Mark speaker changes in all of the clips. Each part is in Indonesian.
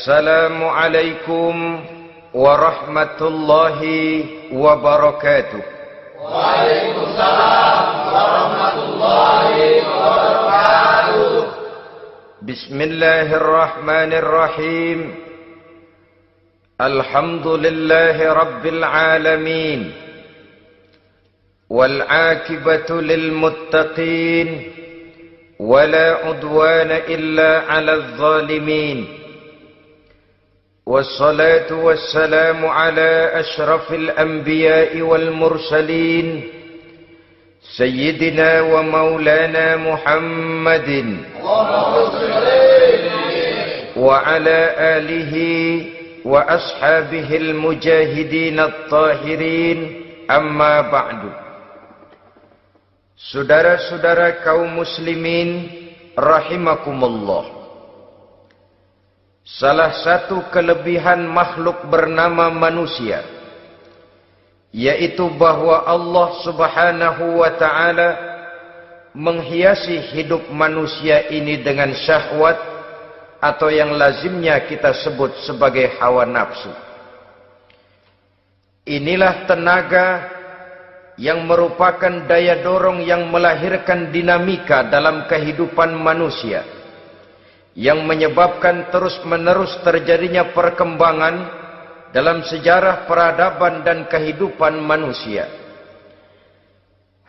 Speaker 1: Assalamualaikum warahmatullahi wabarakatuh.
Speaker 2: Waalaikumsalam warahmatullahi wabarakatuh.
Speaker 1: Bismillahirrahmanirrahim. Alhamdulillahi rabbil alamin. Wal aqibatu lil muttaqin. Wala udwana illa 'alal zalimin. Wassalatu wassalamu ala ashrafil anbiya'i wal mursalin Sayyidina wa maulana Muhammadin wa ala alihi wa ashabihil mujahidin at-tahirin. Amma ba'du. Saudara-saudara kaum muslimin rahimakumullah. Salah satu kelebihan makhluk bernama manusia, yaitu bahwa Allah subhanahu wa ta'ala menghiasi hidup manusia ini dengan syahwat atau yang lazimnya kita sebut sebagai hawa nafsu. Inilah tenaga yang merupakan daya dorong yang melahirkan dinamika dalam kehidupan manusia, yang menyebabkan terus-menerus terjadinya perkembangan dalam sejarah peradaban dan kehidupan manusia.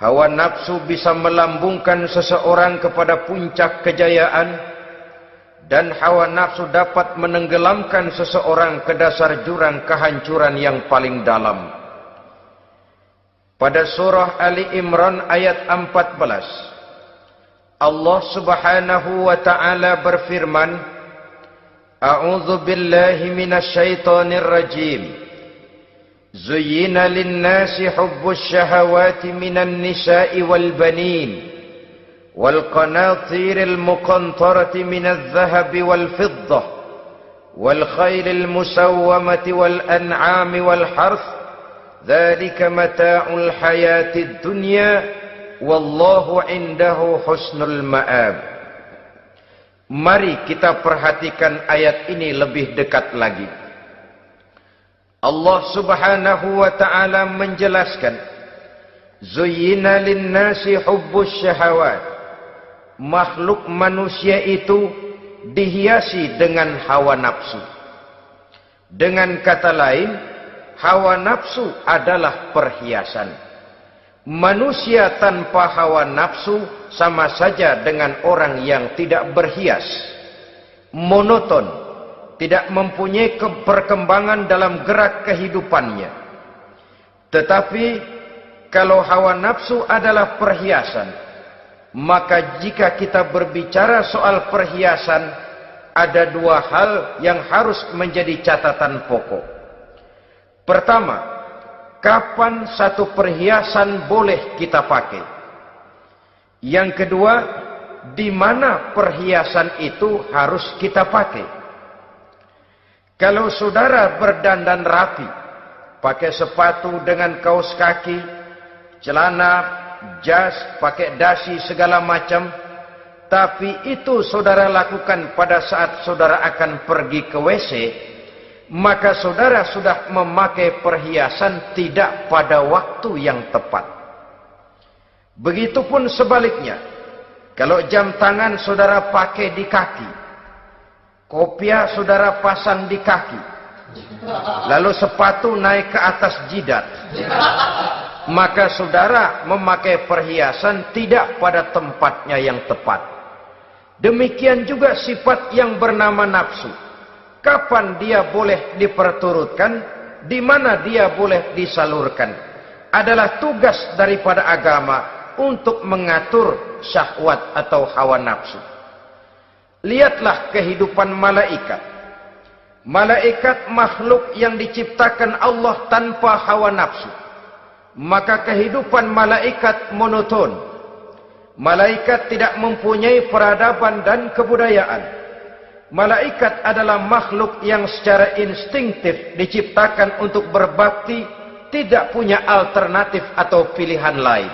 Speaker 1: Hawa nafsu bisa melambungkan seseorang kepada puncak kejayaan, dan hawa nafsu dapat menenggelamkan seseorang ke dasar jurang kehancuran yang paling dalam. Pada surah Ali Imran ayat 14, Allah subhanahu wa ta'ala berfirman, A'udzu billahi minasy syaithanir rajim. Zuyyina lin-nasi hubbus syahawati minan nisa'i wal banin wal qanatiril muqantarati minadh dhahabi wal fiddah wal khailil musawwamati wal an'ami wal harth. Dzalika mata'ul hayatid dunya wallahu indahu husnul ma'ab. Mari kita perhatikan ayat ini lebih dekat lagi. Allah subhanahu wa ta'ala menjelaskan, Zuyyina linnasi hubbus syahawat. Makhluk manusia itu dihiasi dengan hawa nafsu. Dengan kata lain, hawa nafsu adalah perhiasan. Manusia tanpa hawa nafsu sama saja dengan orang yang tidak berhias, monoton, tidak mempunyai perkembangan dalam gerak kehidupannya. Tetapi kalau hawa nafsu adalah perhiasan, maka jika kita berbicara soal perhiasan, ada dua hal yang harus menjadi catatan pokok. Pertama, kapan satu perhiasan boleh kita pakai? Yang kedua, di mana perhiasan itu harus kita pakai? Kalau saudara berdandan rapi, pakai sepatu dengan kaos kaki, celana, jas, pakai dasi segala macam, tapi itu saudara lakukan pada saat saudara akan pergi ke WC, maka saudara sudah memakai perhiasan tidak pada waktu yang tepat. Begitupun sebaliknya, kalau jam tangan saudara pakai di kaki, kopiah saudara pasang di kaki, lalu sepatu naik ke atas jidat, maka saudara memakai perhiasan tidak pada tempatnya yang tepat. Demikian juga sifat yang bernama nafsu. Kapan dia boleh diperturutkan, di mana dia boleh disalurkan, adalah tugas daripada agama untuk mengatur syahwat atau hawa nafsu. Lihatlah kehidupan malaikat. Malaikat makhluk yang diciptakan Allah tanpa hawa nafsu. Maka kehidupan malaikat monoton. Malaikat tidak mempunyai peradaban dan kebudayaan. Malaikat adalah makhluk yang secara instinktif diciptakan untuk berbakti, tidak punya alternatif atau pilihan lain.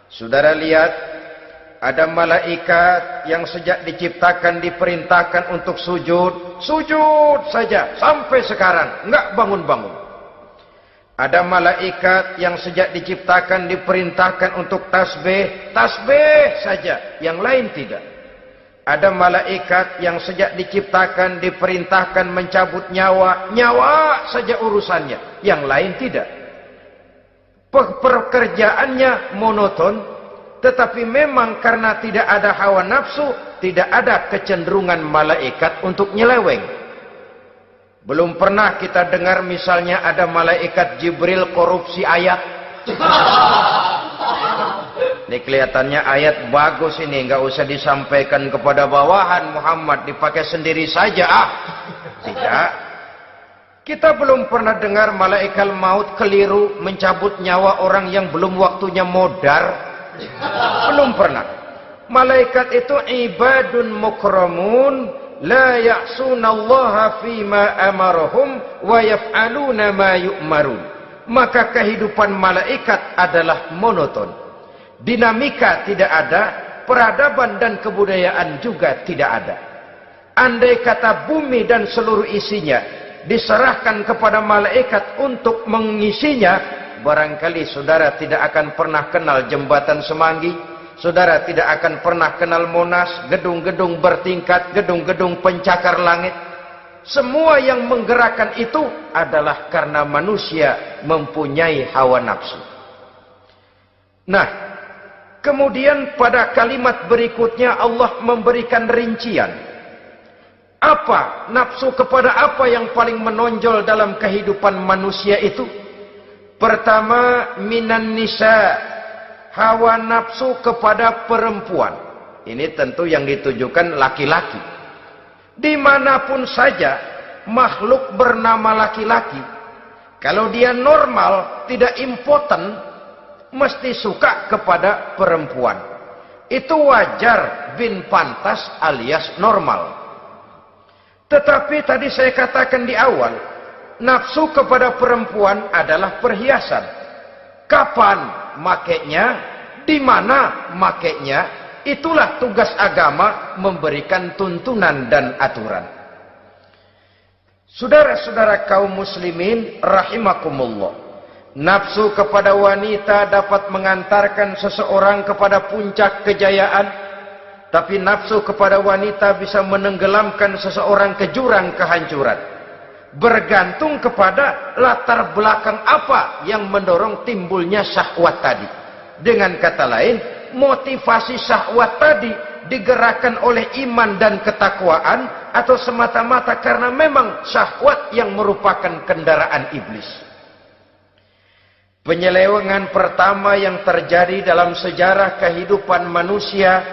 Speaker 1: Saudara lihat, Ada malaikat yang sejak diciptakan diperintahkan untuk sujud, sujud saja sampai sekarang enggak bangun-bangun. Ada malaikat yang sejak diciptakan diperintahkan untuk tasbih, tasbih saja, yang lain tidak. Ada malaikat yang sejak diciptakan diperintahkan mencabut nyawa, nyawa saja urusannya, yang lain tidak. Pekerjaannya monoton, tetapi memang karena tidak ada hawa nafsu, tidak ada kecenderungan malaikat untuk nyeleweng. Belum pernah kita dengar misalnya ada malaikat Jibril korupsi ayat. Ini kelihatannya ayat bagus ini, nggak usah disampaikan kepada bawahan Muhammad, dipakai sendiri saja. Tidak. Kita belum pernah dengar malaikat maut keliru mencabut nyawa orang yang belum waktunya modar. Belum pernah. Malaikat itu ibadun mukramun, la ya'sunallaha fima amarahum wa yaf'aluna ma yu'marun. Maka kehidupan malaikat adalah monoton. Dinamika tidak ada, peradaban dan kebudayaan juga tidak ada. Andai kata bumi dan seluruh isinya diserahkan kepada malaikat untuk mengisinya, barangkali saudara tidak akan pernah kenal jembatan Semanggi, saudara tidak akan pernah kenal Monas, gedung-gedung bertingkat, gedung-gedung pencakar langit. Semua yang menggerakkan itu adalah karena manusia mempunyai hawa nafsu. Nah, kemudian pada kalimat berikutnya Allah memberikan rincian. Apa nafsu kepada apa yang paling menonjol dalam kehidupan manusia itu? Pertama, minan nisa, hawa nafsu kepada perempuan. Ini tentu yang ditujukan laki-laki. Dimanapun saja makhluk bernama laki-laki, kalau dia normal, tidak impoten, mesti suka kepada perempuan. Itu wajar, bin pantas alias normal. Tetapi tadi saya katakan di awal, nafsu kepada perempuan adalah perhiasan. Kapan makainya, di mana makainya, itulah tugas agama memberikan tuntunan dan aturan. Saudara-saudara kaum muslimin rahimakumullah, nafsu kepada wanita dapat mengantarkan seseorang kepada puncak kejayaan, tapi nafsu kepada wanita bisa menenggelamkan seseorang ke jurang kehancuran. Bergantung kepada latar belakang apa yang mendorong timbulnya syahwat tadi. Dengan kata lain, motivasi syahwat tadi digerakkan oleh iman dan ketakwaan, atau semata-mata karena memang syahwat yang merupakan kendaraan iblis. Penyelewengan pertama yang terjadi dalam sejarah kehidupan manusia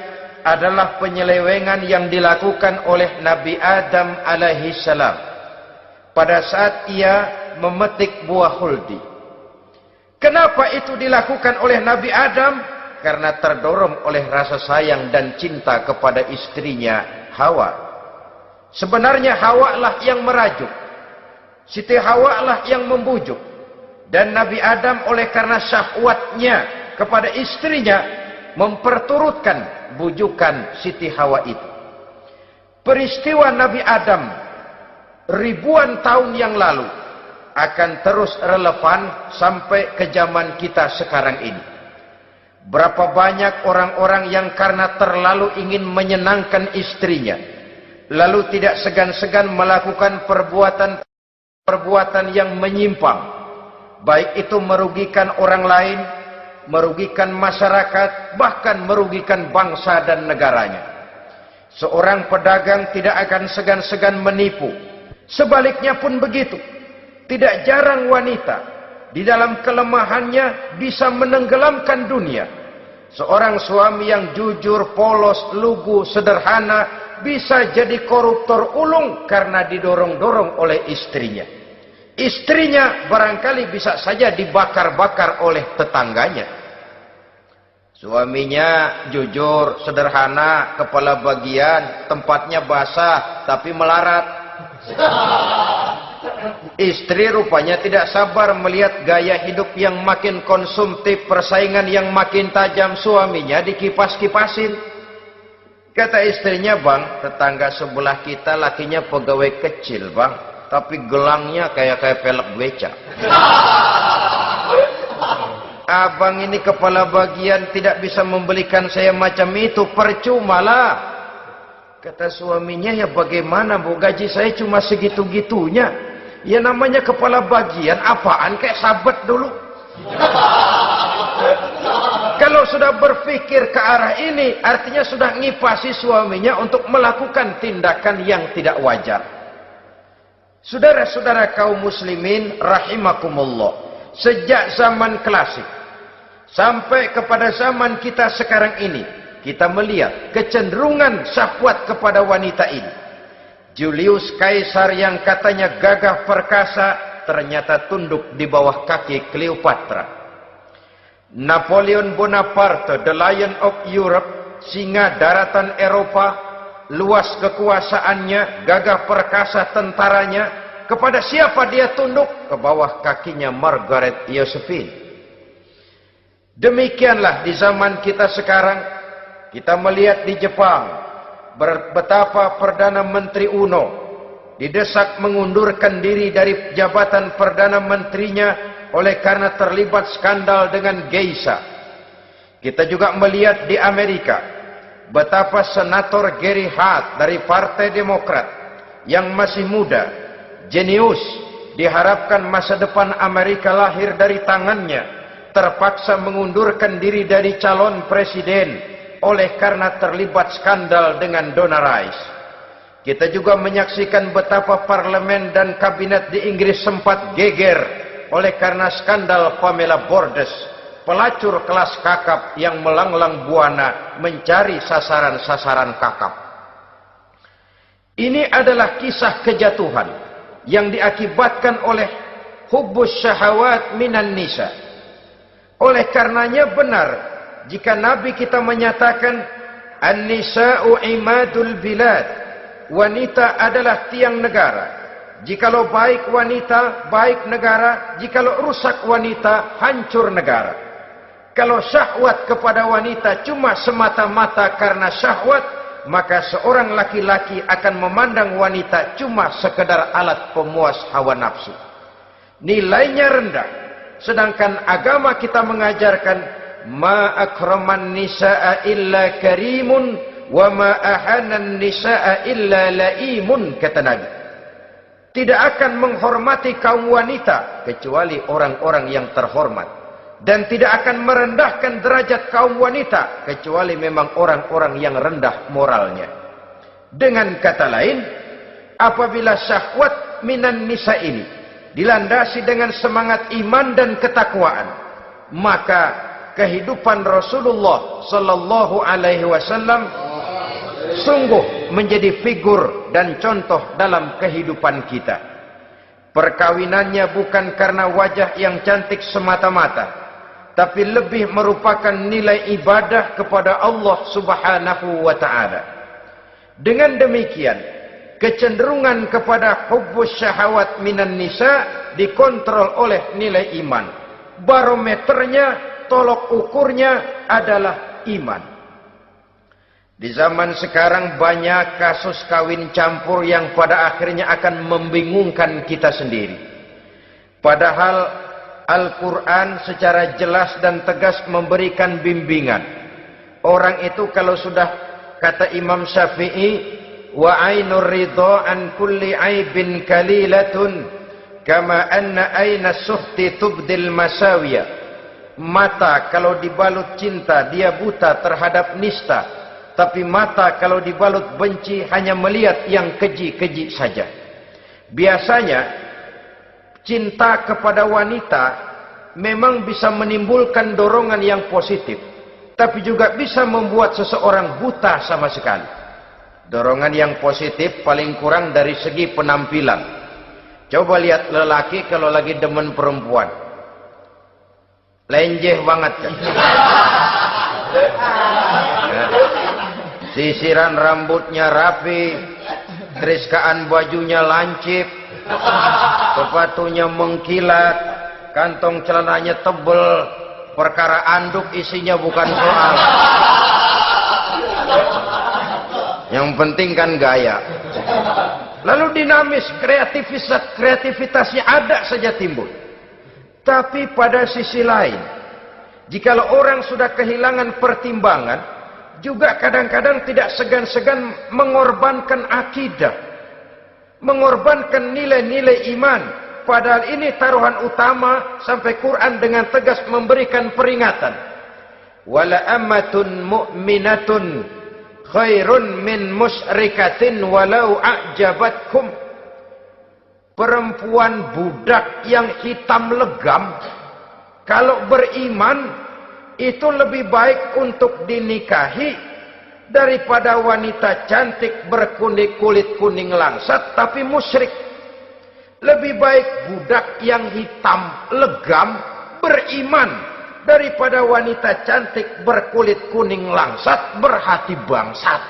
Speaker 1: adalah penyelewengan yang dilakukan oleh Nabi Adam alaihi salam pada saat ia memetik buah huldi. Kenapa itu dilakukan oleh Nabi Adam? Karena terdorong oleh rasa sayang dan cinta kepada istrinya Hawa. Sebenarnya Hawa lah yang merajuk, Siti Hawa lah yang membujuk, dan Nabi Adam oleh karena syahwatnya kepada istrinya memperturutkan bujukan Siti Hawa itu. Peristiwa Nabi Adam ribuan tahun yang lalu akan terus relevan sampai ke zaman kita sekarang ini. Berapa banyak orang-orang yang karena terlalu ingin menyenangkan istrinya, lalu tidak segan-segan melakukan perbuatan yang menyimpang, baik itu merugikan orang lain, merugikan masyarakat, bahkan merugikan bangsa dan negaranya. Seorang pedagang tidak akan segan-segan menipu. Sebaliknya pun begitu. Tidak jarang wanita di dalam kelemahannya bisa menenggelamkan dunia. Seorang suami yang jujur, polos, lugu, sederhana bisa jadi koruptor ulung karena didorong-dorong oleh istrinya. Istrinya barangkali bisa saja dibakar-bakar oleh tetangganya. Suaminya jujur, sederhana, kepala bagian, tempatnya basah tapi melarat. Istri rupanya tidak sabar melihat gaya hidup yang makin konsumtif, persaingan yang makin tajam. Suaminya dikipas-kipasin. Kata istrinya, bang, tetangga sebelah kita lakinya pegawai kecil, bang, tapi gelangnya kayak pelek beca. Abang ini kepala bagian tidak bisa membelikan saya macam itu, percuma lah. Kata suaminya, ya bagaimana bu, gaji saya cuma segitu-gitunya. Ya namanya kepala bagian, apaan, kayak sabet dulu. Kalau sudah berpikir ke arah ini, artinya sudah ngipasi suaminya untuk melakukan tindakan yang tidak wajar. Saudara-saudara kaum muslimin rahimakumullah, sejak zaman klasik sampai kepada zaman kita sekarang ini, kita melihat kecenderungan syahwat kepada wanita ini. Julius Kaisar yang katanya gagah perkasa, ternyata tunduk di bawah kaki Cleopatra. Napoleon Bonaparte, the Lion of Europe, singa daratan Eropa, luas kekuasaannya, gagah perkasa tentaranya, kepada siapa dia tunduk? Ke bawah kakinya Margaret Josephine. Demikianlah di zaman kita sekarang, kita melihat di Jepang, betapa Perdana Menteri Uno didesak mengundurkan diri dari jabatan Perdana Menterinya oleh karena terlibat skandal dengan geisha. Kita juga melihat di Amerika betapa Senator Gary Hart dari Partai Demokrat yang masih muda, jenius, diharapkan masa depan Amerika lahir dari tangannya, terpaksa mengundurkan diri dari calon presiden oleh karena terlibat skandal dengan Donna Rice. Kita juga menyaksikan betapa parlemen dan kabinet di Inggris sempat geger oleh karena skandal Pamela Bordes, pelacur kelas kakap yang melanglang buana mencari sasaran-sasaran kakap. Ini adalah kisah kejatuhan yang diakibatkan oleh hubbus syahawat minan nisa. Oleh karenanya benar jika Nabi kita menyatakan an-nisa'u imadul bilad, wanita adalah tiang negara. Jikalau baik wanita, baik negara. Jikalau rusak wanita, hancur negara. Kalau syahwat kepada wanita cuma semata-mata karena syahwat, maka seorang laki-laki akan memandang wanita cuma sekedar alat pemuas hawa nafsu. Nilainya rendah. Sedangkan agama kita mengajarkan ma akraman nisaa illa karimun wa ma ahanan nisaa illa laimun, kata Nabi. Tidak akan menghormati kaum wanita kecuali orang-orang yang terhormat, dan tidak akan merendahkan derajat kaum wanita kecuali memang orang-orang yang rendah moralnya. Dengan kata lain, apabila syahwat minan nisa ini dilandasi dengan semangat iman dan ketakwaan, maka kehidupan Rasulullah sallallahu alaihi wasallam sungguh menjadi figur dan contoh dalam kehidupan kita. Perkawinannya bukan karena wajah yang cantik semata-mata, tapi lebih merupakan nilai ibadah kepada Allah Subhanahu wa taala. Dengan demikian, kecenderungan kepada hubbus syahawat minan nisa dikontrol oleh nilai iman. Barometernya, tolok ukurnya adalah iman. Di zaman sekarang banyak kasus kawin campur yang pada akhirnya akan membingungkan kita sendiri. Padahal Al-Quran secara jelas dan tegas memberikan bimbingan. Orang itu kalau sudah, kata Imam Syafi'i, wa ainur ridha an kulli aibin kalilatun kama anna aina suhti tubdil masawiya. Mata kalau dibalut cinta dia buta terhadap nista, tapi mata kalau dibalut benci hanya melihat yang keji-keji saja. Biasanya cinta kepada wanita memang bisa menimbulkan dorongan yang positif, tapi juga bisa membuat seseorang buta sama sekali. Dorongan yang positif paling kurang dari segi penampilan. Coba lihat lelaki kalau lagi demen perempuan, lenjeh banget kan. sisiran rambutnya rapi, teriskaan bajunya lancip, sepatunya mengkilat, kantong celananya tebel, perkara anduk isinya bukan soal. Yang penting kan gaya. Lalu dinamis, kreativitasnya ada saja timbul. Tapi pada sisi lain, jikalau orang sudah kehilangan pertimbangan, juga kadang-kadang tidak segan-segan mengorbankan akidah, mengorbankan nilai-nilai iman. Padahal ini taruhan utama, sampai Quran dengan tegas memberikan peringatan. Wala ammatun mu'minatun khairun min musyrikatin walau a'jabatkum. Perempuan budak yang hitam legam, kalau beriman itu lebih baik untuk dinikahi daripada wanita cantik berkulit kuning langsat tapi musyrik. Lebih baik budak yang hitam legam beriman daripada wanita cantik berkulit kuning langsat berhati bangsat.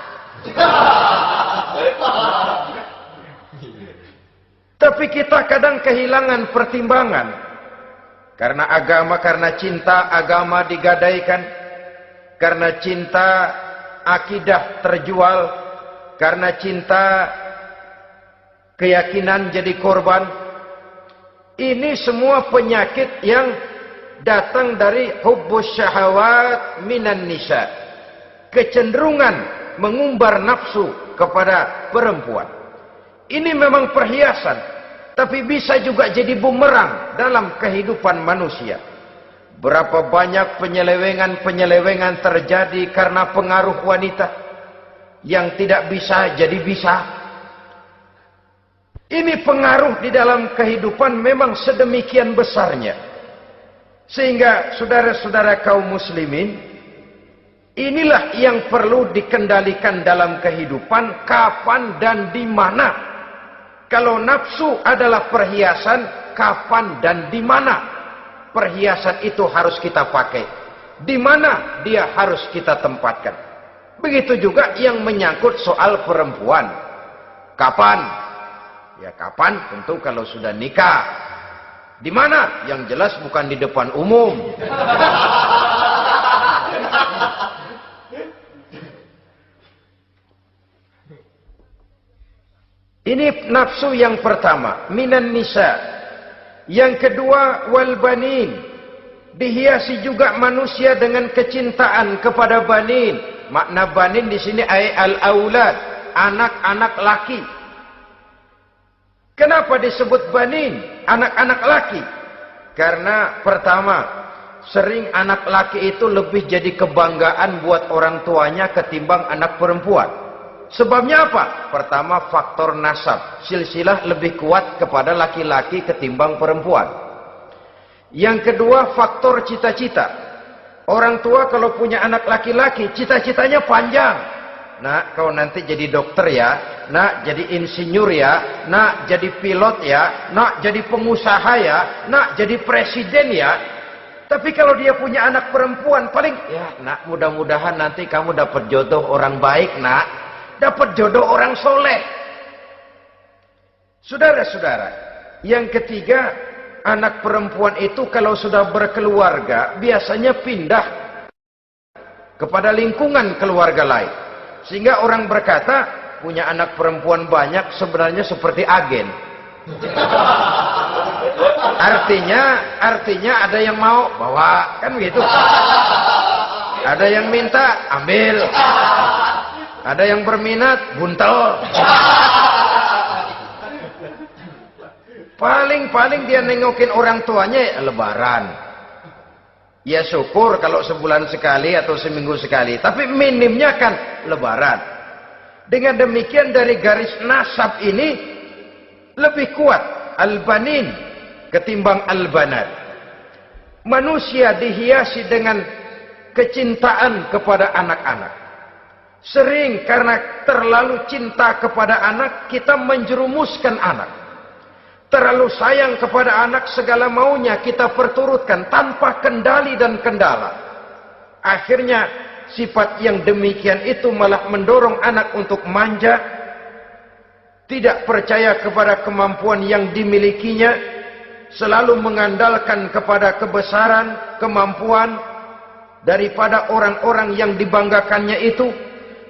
Speaker 1: Tapi kita kadang kehilangan pertimbangan. Karena agama, karena cinta agama digadaikan. Karena cinta akidah terjual. Karena cinta keyakinan jadi korban. Ini semua penyakit yang datang dari hubbus syahawat minan nisa. Kecenderungan mengumbar nafsu kepada perempuan. Ini memang perhiasan, tapi bisa juga jadi bumerang dalam kehidupan manusia. Berapa banyak penyelewengan terjadi karena pengaruh wanita yang tidak bisa jadi bisa. Ini pengaruh di dalam kehidupan memang sedemikian besarnya. Sehingga saudara-saudara kaum muslimin, inilah yang perlu dikendalikan dalam kehidupan, kapan dan di mana. Kalau nafsu adalah perhiasan, kapan dan di mana perhiasan itu harus kita pakai, di mana dia harus kita tempatkan. Begitu juga yang menyangkut soal perempuan. Kapan? Ya kapan tentu kalau sudah nikah. Di mana? Yang jelas bukan di depan umum. Ini nafsu yang pertama, minan nisa. Yang kedua, wal banin. Dihiasi juga manusia dengan kecintaan kepada banin. Makna banin di sini al-aulad, anak-anak laki. Kenapa disebut banin, anak-anak laki? Karena pertama, sering anak laki itu lebih jadi kebanggaan buat orang tuanya ketimbang anak perempuan. Sebabnya apa? Pertama, faktor nasab. Silsilah lebih kuat kepada laki-laki ketimbang perempuan. Yang kedua, faktor cita-cita. Orang tua kalau punya anak laki-laki, cita-citanya panjang. Nak, kau nanti jadi dokter ya. Nak, jadi insinyur ya. Nak, jadi pilot ya. Nak, jadi pengusaha ya. Nak, jadi presiden ya. Tapi kalau dia punya anak perempuan, paling, ya nak, mudah-mudahan nanti kamu dapat jodoh orang baik nak. Dapat jodoh orang soleh. Saudara-saudara, yang ketiga, anak perempuan itu kalau sudah berkeluarga, biasanya pindah kepada lingkungan keluarga lain. Sehingga orang berkata, punya anak perempuan banyak sebenarnya seperti agen. Artinya ada yang mau bawa, kan begitu. Ada yang minta, ambil. Ada yang berminat, buntel. Paling dia nengokin orang tuanya ya lebaran. Ya syukur kalau sebulan sekali atau seminggu sekali. Tapi minimnya kan lebaran. Dengan demikian dari garis nasab ini lebih kuat al-banin ketimbang al-banat. Manusia dihiasi dengan kecintaan kepada anak-anak. Sering karena terlalu cinta kepada anak, kita menjerumuskan anak. Terlalu sayang kepada anak, segala maunya kita perturutkan tanpa kendali dan kendala. Akhirnya sifat yang demikian itu malah mendorong anak untuk manja, tidak percaya kepada kemampuan yang dimilikinya, selalu mengandalkan kepada kebesaran, kemampuan daripada orang-orang yang dibanggakannya itu,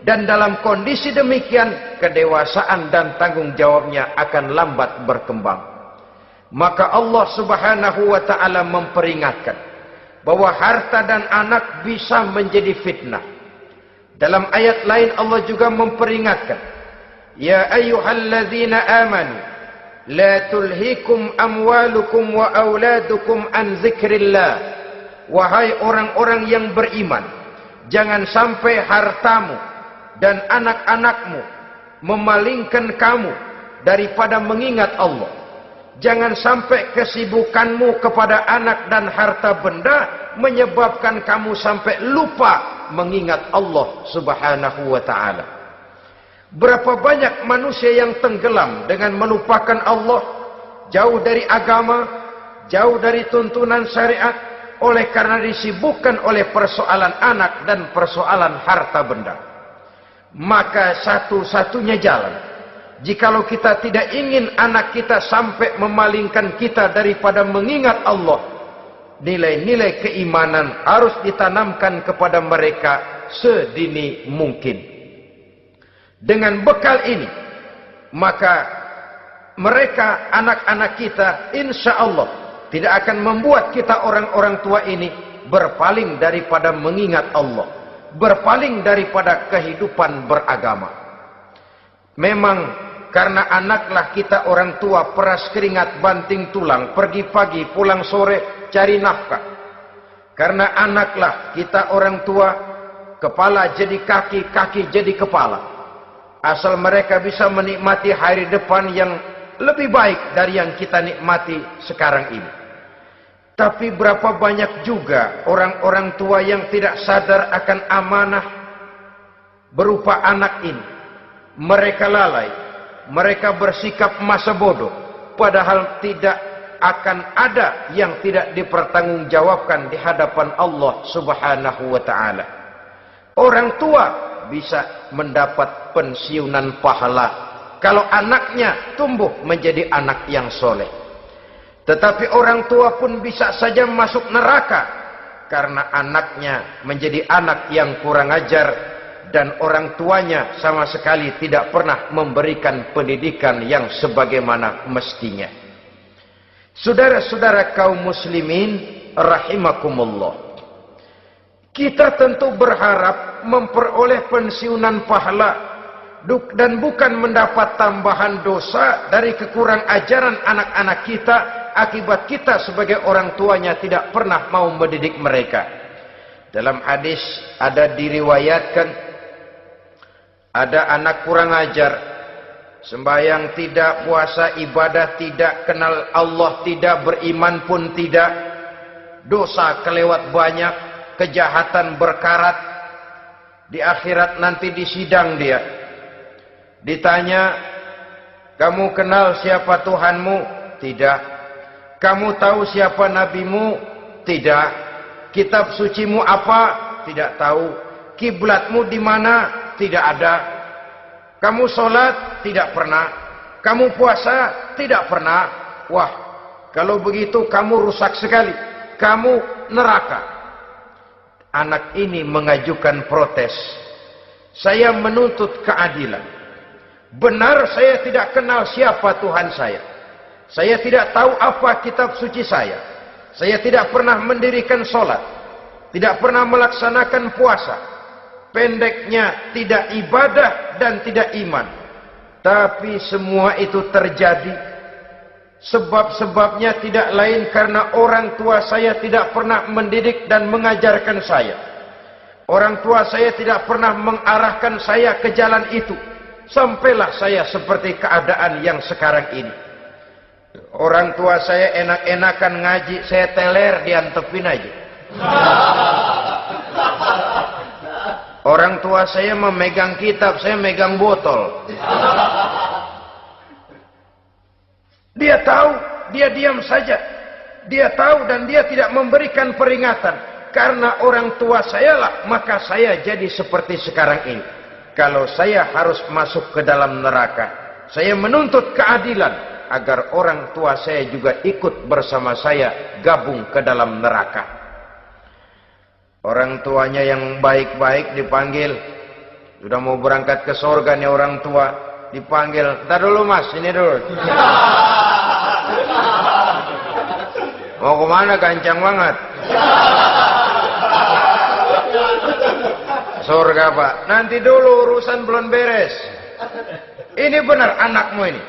Speaker 1: dan dalam kondisi demikian kedewasaan dan tanggung jawabnya akan lambat berkembang. Maka Allah Subhanahu wa taala memperingatkan bahwa harta dan anak bisa menjadi fitnah. Dalam ayat lain Allah juga memperingatkan, ya ayyuhalladzina amanu la tulhikum amwalukum wa auladukum an dzikrillah. Wahai orang-orang yang beriman, jangan sampai hartamu dan anak-anakmu memalingkan kamu daripada mengingat Allah. Jangan sampai kesibukanmu kepada anak dan harta benda menyebabkan kamu sampai lupa mengingat Allah Subhanahu wa taala. Berapa banyak manusia yang tenggelam dengan melupakan Allah, jauh dari agama, jauh dari tuntunan syariat, oleh karena disibukkan oleh persoalan anak dan persoalan harta benda. Maka satu-satunya jalan, jikalau kita tidak ingin anak kita sampai memalingkan kita daripada mengingat Allah, nilai-nilai keimanan harus ditanamkan kepada mereka sedini mungkin. Dengan bekal ini, maka mereka, anak-anak kita, insya Allah tidak akan membuat kita orang-orang tua ini berpaling daripada mengingat Allah, berpaling daripada kehidupan beragama. Memang karena anaklah kita orang tua peras keringat banting tulang, pergi pagi pulang sore cari nafkah. Karena anaklah kita orang tua, kepala jadi kaki, kaki jadi kepala. Asal mereka bisa menikmati hari depan yang lebih baik dari yang kita nikmati sekarang ini. Tapi berapa banyak juga orang-orang tua yang tidak sadar akan amanah berupa anak ini. Mereka lalai, mereka bersikap masa bodoh, padahal tidak akan ada yang tidak dipertanggungjawabkan di hadapan Allah Subhanahu wa taala. Orang tua bisa mendapat pensiunan pahala kalau anaknya tumbuh menjadi anak yang soleh. Tetapi orang tua pun bisa saja masuk neraka karena anaknya menjadi anak yang kurang ajar dan orang tuanya sama sekali tidak pernah memberikan pendidikan yang sebagaimana mestinya. Saudara-saudara kaum muslimin rahimakumullah, kita tentu berharap memperoleh pensiunan pahala dan bukan mendapat tambahan dosa dari kekurang ajaran anak-anak kita akibat kita sebagai orang tuanya tidak pernah mau mendidik mereka. Dalam hadis ada diriwayatkan, ada anak kurang ajar, sembahyang tidak, puasa ibadah tidak, kenal Allah tidak, beriman pun tidak, dosa kelewat banyak, kejahatan berkarat. Di akhirat nanti disidang dia, ditanya, kamu kenal siapa Tuhanmu? Tidak. Kamu tahu siapa nabimu? Tidak. Kitab sucimu apa? Tidak tahu. Kiblatmu di mana? Tidak ada. Kamu sholat? Tidak pernah. Kamu puasa? Tidak pernah. Wah, kalau begitu kamu rusak sekali. Kamu neraka. Anak ini mengajukan protes. Saya menuntut keadilan. Benar saya tidak kenal siapa Tuhan saya. Saya tidak tahu apa kitab suci saya. Saya tidak pernah mendirikan sholat. Tidak pernah melaksanakan puasa. Pendeknya tidak ibadah dan tidak iman. Tapi semua itu terjadi. Sebab-sebabnya tidak lain karena orang tua saya tidak pernah mendidik dan mengajarkan saya. Orang tua saya tidak pernah mengarahkan saya ke jalan itu. Sampailah saya seperti keadaan yang sekarang ini. Orang tua saya enak-enakan ngaji, saya teler diantepin aja. Orang tua saya memegang kitab, saya megang botol. Dia tahu, dia diam saja. Dia tahu dan dia tidak memberikan peringatan. karena orang tua saya lah, maka saya jadi seperti sekarang ini. Kalau saya harus masuk ke dalam neraka, saya menuntut keadilan agar orang tua saya juga ikut bersama saya gabung ke dalam neraka. Orang tuanya yang baik-baik dipanggil, sudah mau berangkat ke surga nih orang tua, dipanggil, "Ntar dulu mas, ini dulu." Mau kemana, gancang banget? Surga pak, nanti dulu urusan belum beres. Ini benar anakmu ini?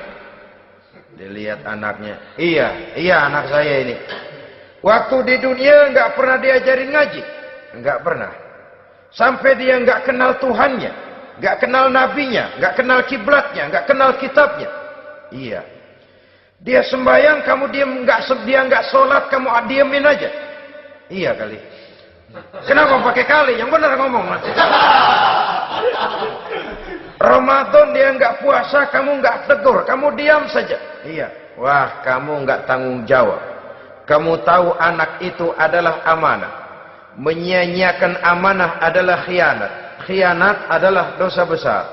Speaker 1: Dilihat anaknya, iya anak saya ini. Waktu di dunia nggak pernah diajarin ngaji, nggak pernah. Sampai dia nggak kenal Tuhannya, nggak kenal nabinya, nggak kenal kiblatnya, nggak kenal kitabnya. Iya. Dia sembahyang, kamu dia nggak sholat, kamu diemin aja. Iya kali. Kenapa pakai kali? Yang benar ngomong. Ramadan dia nggak puasa, kamu nggak tegur, kamu diam saja. Iya. Wah, kamu nggak tanggung jawab. Kamu tahu anak itu adalah amanah. Menyia-nyiakan amanah adalah khianat. Khianat adalah dosa besar.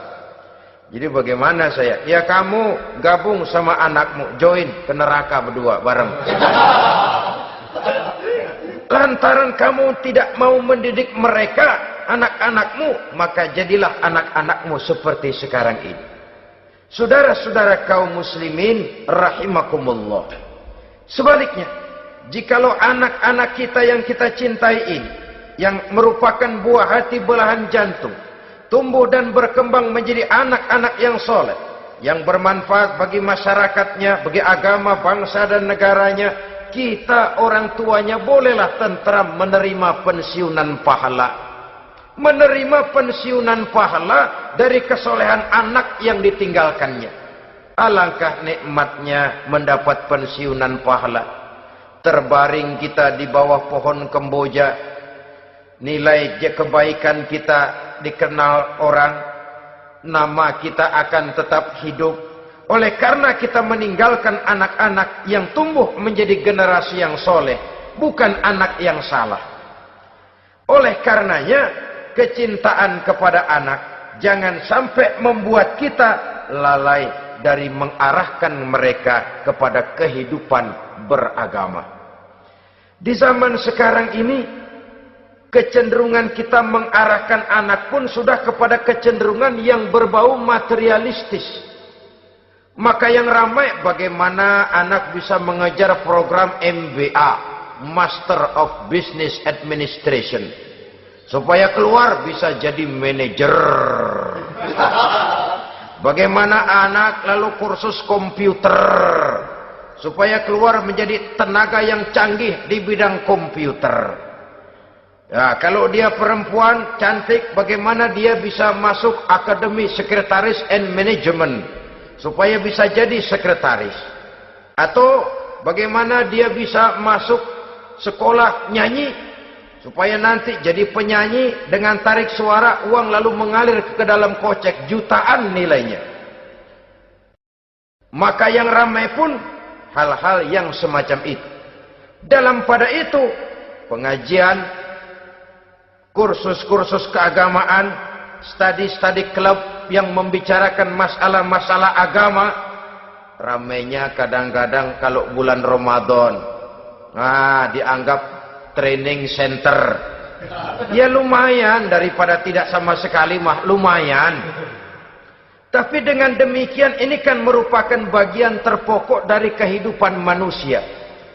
Speaker 1: Jadi bagaimana saya? Ya kamu gabung sama anakmu, join ke neraka berdua bareng. Lantaran kamu tidak mau mendidik mereka, anak-anakmu, maka jadilah anak-anakmu seperti sekarang ini. Saudara-saudara kaum muslimin rahimakumullah. Sebaliknya, jikalau anak-anak kita yang kita cintai ini, yang merupakan buah hati belahan jantung, tumbuh dan berkembang menjadi anak-anak yang soleh, yang bermanfaat bagi masyarakatnya, bagi agama, bangsa dan negaranya, kita orang tuanya bolehlah tentram menerima pensiunan pahala. Menerima pensiunan pahala dari kesolehan anak yang ditinggalkannya. Alangkah nikmatnya mendapat pensiunan pahala. Terbaring kita di bawah pohon kemboja, nilai kebaikan kita dikenal orang, nama kita akan tetap hidup. Oleh karena kita meninggalkan anak-anak yang tumbuh menjadi generasi yang soleh, bukan anak yang salah. Oleh karenanya, kecintaan kepada anak jangan sampai membuat kita lalai dari mengarahkan mereka kepada kehidupan beragama. Di zaman sekarang ini, kecenderungan kita mengarahkan anak pun sudah kepada kecenderungan yang berbau materialistis. Maka yang ramai bagaimana anak bisa mengejar program MBA, Master of Business Administration, supaya keluar bisa jadi manajer. Bagaimana anak lalu kursus komputer, supaya keluar menjadi tenaga yang canggih di bidang komputer. Ya, kalau dia perempuan cantik, bagaimana dia bisa masuk Akademi Sekretaris and Management, supaya bisa jadi sekretaris. Atau bagaimana dia bisa masuk sekolah nyanyi, supaya nanti jadi penyanyi dengan tarik suara, uang lalu mengalir ke dalam kocek jutaan nilainya. Maka yang ramai pun hal-hal yang semacam itu. Dalam pada itu, pengajian, kursus-kursus keagamaan, studi-studi klub yang membicarakan masalah-masalah agama, ramainya kadang-kadang kalau bulan Ramadan, dianggap training center. Ya lumayan, daripada tidak sama sekali mah lumayan. Tapi dengan demikian ini kan merupakan bagian terpokok dari kehidupan manusia.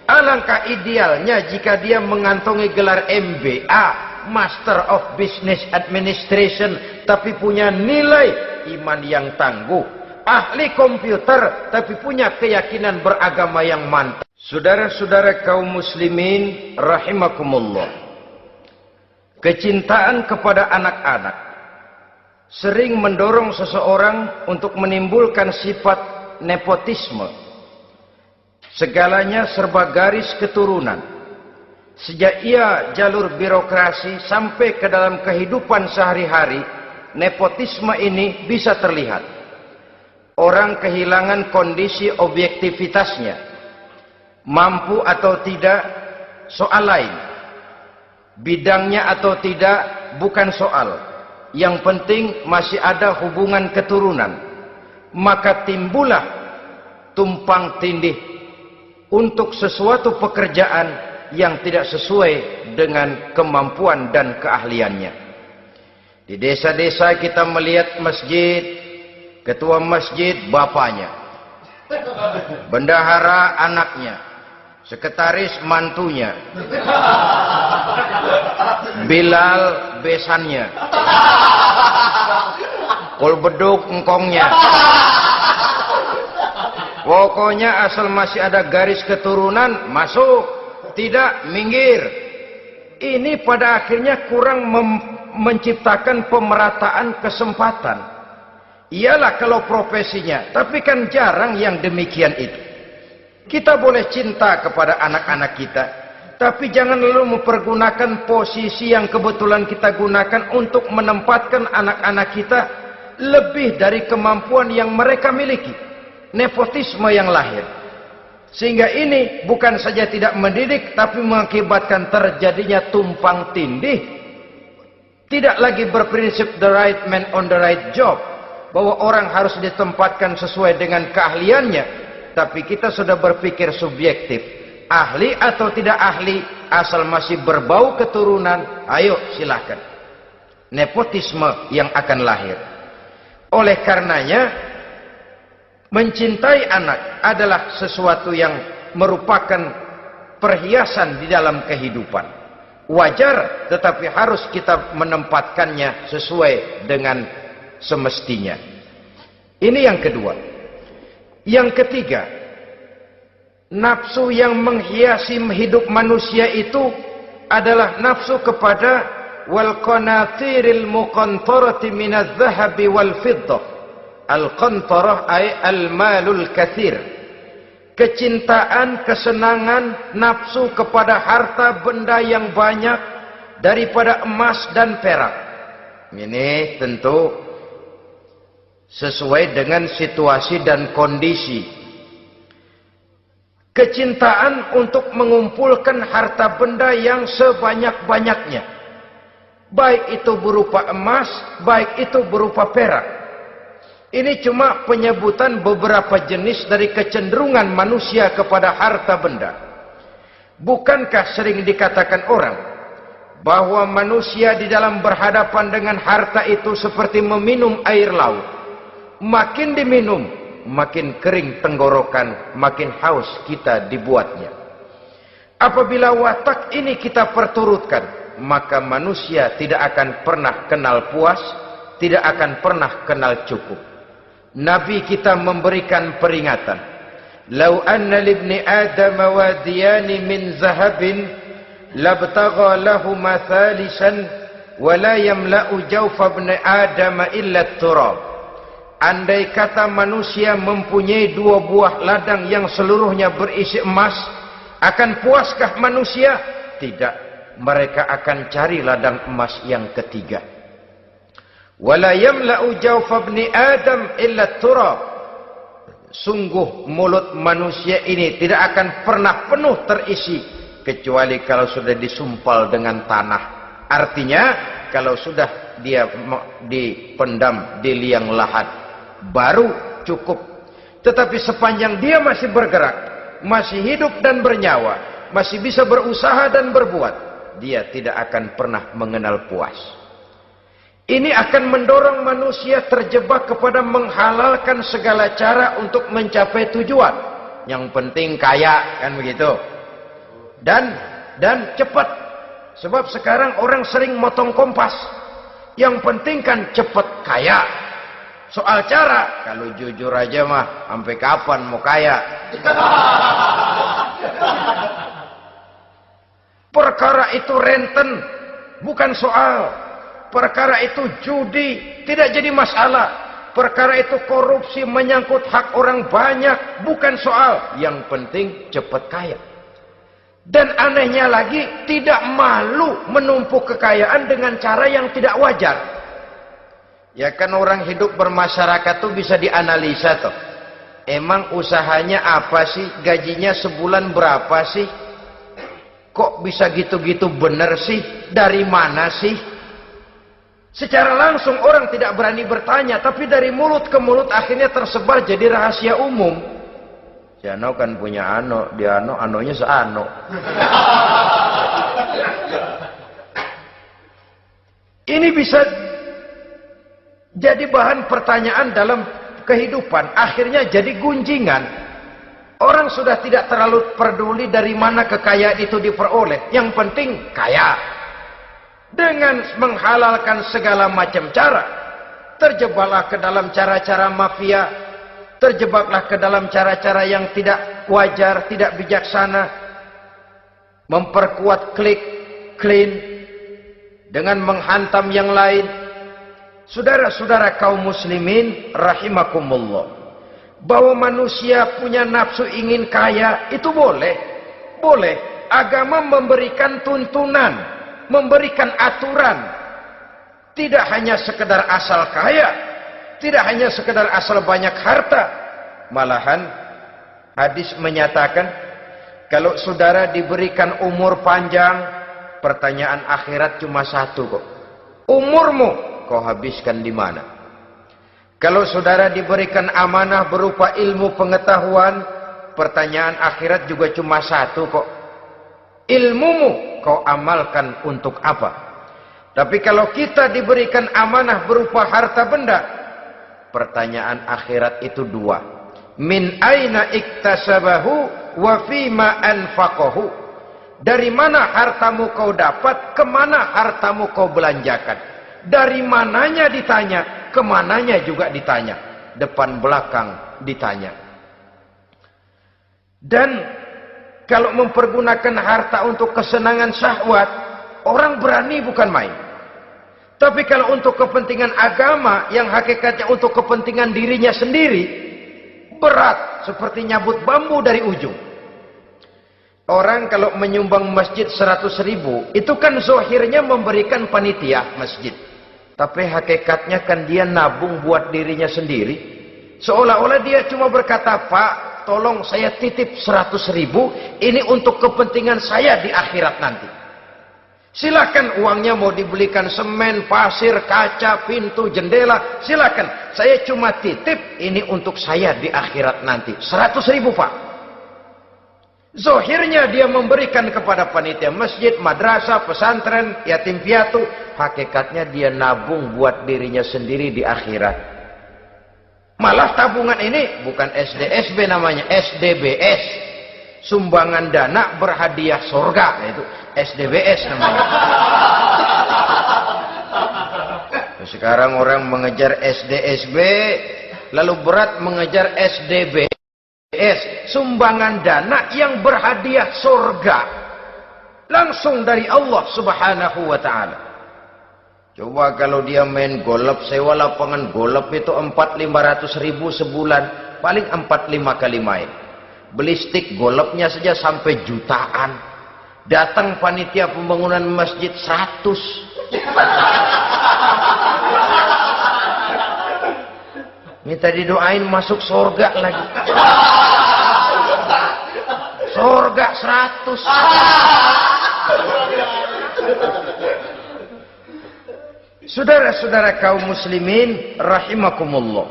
Speaker 1: Alangkah idealnya jika dia mengantongi gelar MBA, Master of Business Administration, tapi punya nilai iman yang tangguh, ahli komputer, tapi punya keyakinan beragama yang mantap. Saudara-saudara kaum muslimin rahimakumullah, kecintaan kepada anak-anak sering mendorong seseorang untuk menimbulkan sifat nepotisme. Segalanya serba garis keturunan. Sejak ia jalur birokrasi sampai ke dalam kehidupan sehari-hari, nepotisme ini bisa terlihat. Orang kehilangan kondisi objektivitasnya. Mampu atau tidak, soal lain. bidangnya atau tidak bukan soal. Yang penting masih ada hubungan keturunan. Maka timbullah tumpang tindih untuk sesuatu pekerjaan yang tidak sesuai dengan kemampuan dan keahliannya. Di desa-desa kita melihat masjid, ketua masjid bapaknya, bendahara anaknya, sekretaris mantunya, Bilal besannya, kolbeduk engkongnya. Pokoknya asal masih ada garis keturunan, masuk, tidak, minggir. Ini pada akhirnya kurang menciptakan pemerataan kesempatan. Iyalah kalau profesinya, tapi kan jarang yang demikian itu. Kita boleh cinta kepada anak-anak kita, tapi jangan lalu mempergunakan posisi yang kebetulan kita gunakan untuk menempatkan anak-anak kita lebih dari kemampuan yang mereka miliki. Nepotisme yang lahir. Sehingga ini bukan saja tidak mendidik, tapi mengakibatkan terjadinya tumpang tindih. Tidak lagi berprinsip the right man on the right job, bahwa orang harus ditempatkan sesuai dengan keahliannya. Tapi kita sudah berpikir subjektif, ahli atau tidak ahli, asal masih berbau keturunan, ayo silahkan. Nepotisme yang akan lahir. Oleh karenanya, mencintai anak adalah sesuatu yang merupakan perhiasan di dalam kehidupan. Wajar, tetapi harus kita menempatkannya sesuai dengan semestinya. Ini yang kedua. Yang ketiga, nafsu yang menghiasi hidup manusia itu adalah nafsu kepada wal qanatiril muqantarati minadz zahabi wal fiddah. Al-qantarah ay al-malul katsir. Kecintaan, kesenangan, nafsu kepada harta benda yang banyak daripada emas dan perak. Ini tentu sesuai dengan situasi dan kondisi. Kecintaan untuk mengumpulkan harta benda yang sebanyak-banyaknya. Baik itu berupa emas, baik itu berupa perak. Ini cuma penyebutan beberapa jenis dari kecenderungan manusia kepada harta benda. Bukankah sering dikatakan orang bahwa manusia di dalam berhadapan dengan harta itu seperti meminum air laut. Makin diminum, makin kering tenggorokan, makin haus kita dibuatnya. Apabila watak ini kita perturutkan, maka manusia tidak akan pernah kenal puas, tidak akan pernah kenal cukup. Nabi kita memberikan peringatan. Lau anna libni Adam wadiyani min zahabin labtagha lahuma thalisan wa la yamla'u jawfa ibni Adam illa turab. Andai kata manusia mempunyai dua buah ladang yang seluruhnya berisi emas, akan puaskah manusia? Tidak. Mereka akan cari ladang emas yang ketiga. Wala yamla'u jawfa ibni Adam illa turab. Sungguh mulut manusia ini tidak akan pernah penuh terisi kecuali kalau sudah disumpal dengan tanah. Artinya kalau sudah dia dipendam di liang lahat baru cukup. Tetapi sepanjang dia masih bergerak, masih hidup dan bernyawa, masih bisa berusaha dan berbuat, dia tidak akan pernah mengenal puas. Ini akan mendorong manusia terjebak kepada menghalalkan segala cara untuk mencapai tujuan. Yang penting kaya, kan begitu. Dan cepat. Sebab sekarang orang sering motong kompas. Yang penting kan cepat kaya. Soal cara, kalau jujur aja mah, sampai kapan mau kaya? Perkara itu renten, bukan soal. Perkara itu judi, tidak jadi masalah. Perkara itu korupsi, menyangkut hak orang banyak, bukan soal. Yang penting cepat kaya. Dan anehnya lagi, tidak malu menumpuk kekayaan dengan cara yang tidak wajar. Ya kan orang hidup bermasyarakat tuh bisa dianalisa tuh. Emang usahanya apa sih? Gajinya sebulan berapa sih? Kok bisa gitu-gitu bener sih? Dari mana sih? Secara langsung orang tidak berani bertanya, tapi dari mulut ke mulut akhirnya tersebar jadi rahasia umum. Si Ano kan punya ano, dia ano, anonya seano. Ini bisa jadi bahan pertanyaan dalam kehidupan, akhirnya jadi gunjingan. Orang sudah tidak terlalu peduli dari mana kekayaan itu diperoleh. Yang penting kaya. Dengan menghalalkan segala macam cara. Terjebaklah ke dalam cara-cara mafia. Terjebaklah ke dalam cara-cara yang tidak wajar, tidak bijaksana. Memperkuat klik, clean. Dengan menghantam yang lain. Saudara-saudara kaum muslimin rahimakumullah. Bahwa manusia punya nafsu ingin kaya, itu boleh. Boleh. Agama memberikan tuntunan, memberikan aturan. Tidak hanya sekedar asal kaya, tidak hanya sekedar asal banyak harta. Malahan hadis menyatakan, kalau saudara diberikan umur panjang, pertanyaan akhirat cuma satu kok. Umurmu kau habiskan di mana? Kalau saudara diberikan amanah berupa ilmu pengetahuan, pertanyaan akhirat juga cuma satu kok. Ilmumu kau amalkan untuk apa? Tapi kalau kita diberikan amanah berupa harta benda, pertanyaan akhirat itu dua. Min aina iktasabahu wa fima anfaqahu. Dari mana hartamu kau dapat, kemana hartamu kau belanjakan. Dari mananya ditanya, kemananya juga ditanya. Depan belakang ditanya. Dan kalau mempergunakan harta untuk kesenangan syahwat, orang berani bukan main. Tapi kalau untuk kepentingan agama, yang hakikatnya untuk kepentingan dirinya sendiri, berat seperti nyabut bambu dari ujung. Orang kalau menyumbang masjid 100.000, itu kan zohirnya memberikan panitia masjid. Tapi hakikatnya kan dia nabung buat dirinya sendiri. Seolah-olah dia cuma berkata, Pak, tolong saya titip 100.000, ini untuk kepentingan saya di akhirat nanti. Silakan uangnya mau dibelikan semen, pasir, kaca, pintu, jendela, silakan. Saya cuma titip, ini untuk saya di akhirat nanti. 100.000 Pak. Zohirnya dia memberikan kepada panitia masjid, madrasah, pesantren, yatim piatu. Hakikatnya dia nabung buat dirinya sendiri di akhirat. Malah tabungan ini bukan SDSB namanya, SDBS. Sumbangan dana berhadiah surga. Itu SDBS namanya. Sekarang orang mengejar SDSB, lalu berat mengejar SDB. Sumbangan dana yang berhadiah surga langsung dari Allah Subhanahu wa ta'ala. Coba kalau dia main golf, sewa lapangan golf itu 400-500 ribu sebulan, paling 4-5 kali main. Beli stick golfnya saja sampai jutaan. Datang panitia pembangunan masjid 100. Minta didoain masuk surga lagi. Surga 100. Saudara-saudara kaum muslimin rahimakumullah.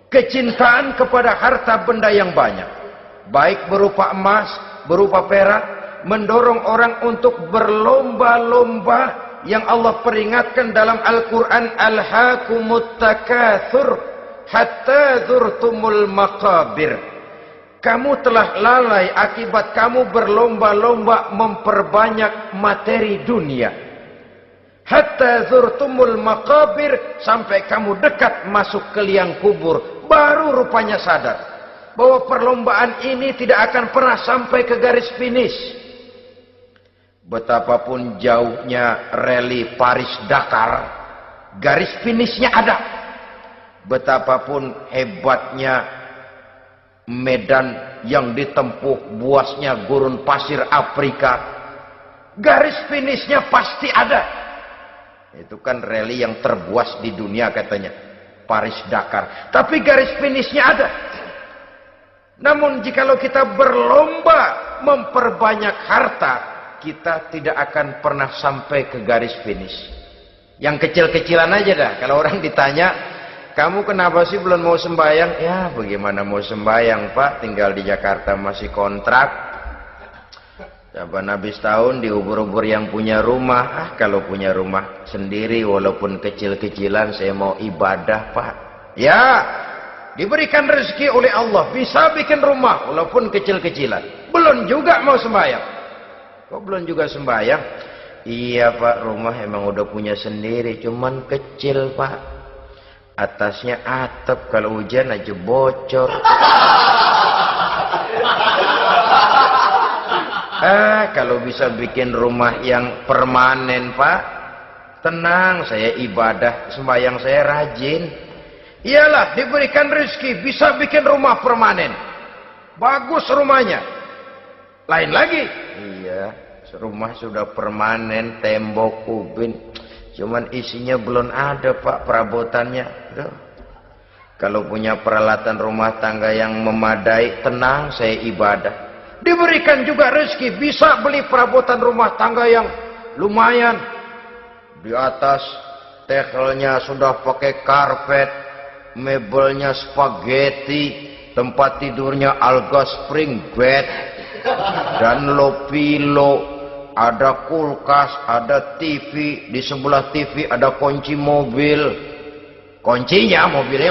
Speaker 1: Kecintaan kepada harta benda yang banyak, baik berupa emas, berupa perak, mendorong orang untuk berlomba-lomba yang Allah peringatkan dalam Al-Quran, Alhaakumut takatsur hatta zurtumul maqabir. Kamu telah lalai akibat kamu berlomba-lomba memperbanyak materi dunia. Hatta zurtumul maqabir, sampai kamu dekat masuk ke liang kubur, baru rupanya sadar bahwa perlombaan ini tidak akan pernah sampai ke garis finish. Betapapun jauhnya rally Paris-Dakar, garis finishnya ada. Betapapun hebatnya medan yang ditempuh, buasnya gurun pasir Afrika, garis finishnya pasti ada. Itu kan rally yang terbuas di dunia katanya, Paris-Dakar. Tapi garis finishnya ada. Namun jikalau kita berlomba memperbanyak harta, kita tidak akan pernah sampai ke garis finish. Yang kecil-kecilan aja dah. Kalau orang ditanya, kamu kenapa sih belum mau sembahyang? Ya bagaimana mau sembahyang Pak, tinggal di Jakarta masih kontrak. Saban habis tahun diubur-ubur yang punya rumah. Kalau punya rumah sendiri walaupun kecil-kecilan saya mau ibadah Pak. Ya, diberikan rezeki oleh Allah bisa bikin rumah walaupun kecil-kecilan. Belum juga mau sembahyang. Kok belum juga sembahyang? Iya Pak, rumah emang udah punya sendiri, cuman kecil Pak. Atasnya atap, kalau hujan aja bocor. Kalau bisa bikin rumah yang permanen Pak, tenang, saya ibadah, sembahyang saya rajin. Iyalah, diberikan rezeki bisa bikin rumah permanen. Bagus rumahnya. Lain lagi. Iya, rumah sudah permanen, tembok, ubin, cuman isinya belum ada Pak, perabotannya. Duh. Kalau punya peralatan rumah tangga yang memadai, tenang, saya ibadah. Diberikan juga rezeki bisa beli perabotan rumah tangga yang lumayan. Di atas tekelnya sudah pakai karpet, mebelnya spaghetti, tempat tidurnya alga spring bed dan low pillow, ada kulkas, ada TV, di sebelah TV ada kunci mobil. Kuncinya mobilnya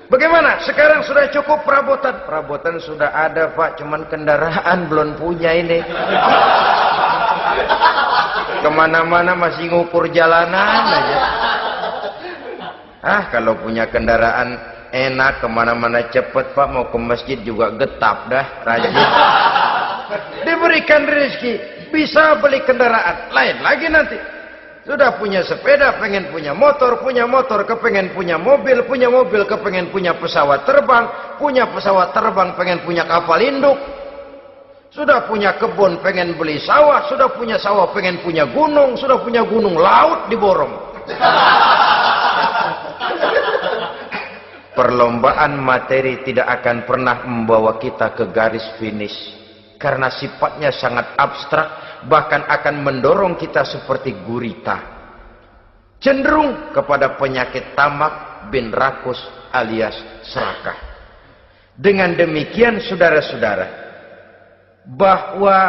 Speaker 1: bagaimana? Sekarang sudah cukup perabotan. Perabotan sudah ada Pak, cuman kendaraan belum punya ini. Kemana-mana masih ngukur jalanan aja. Kalau punya kendaraan enak, kemana-mana cepet Pak, mau ke masjid juga getap dah, rajin. Diberikan rezeki, bisa beli kendaraan. Lain lagi nanti. Sudah punya sepeda, pengen punya motor, kepengen punya mobil, kepengen punya pesawat terbang, pengen punya kapal induk. Sudah punya kebun, pengen beli sawah, sudah punya sawah, pengen punya gunung, sudah punya gunung, laut diborong. Perlombaan materi tidak akan pernah membawa kita ke garis finish. Karena sifatnya sangat abstrak, bahkan akan mendorong kita seperti gurita. Cenderung kepada penyakit tamak bin rakus alias serakah. Dengan demikian saudara-saudara, bahwa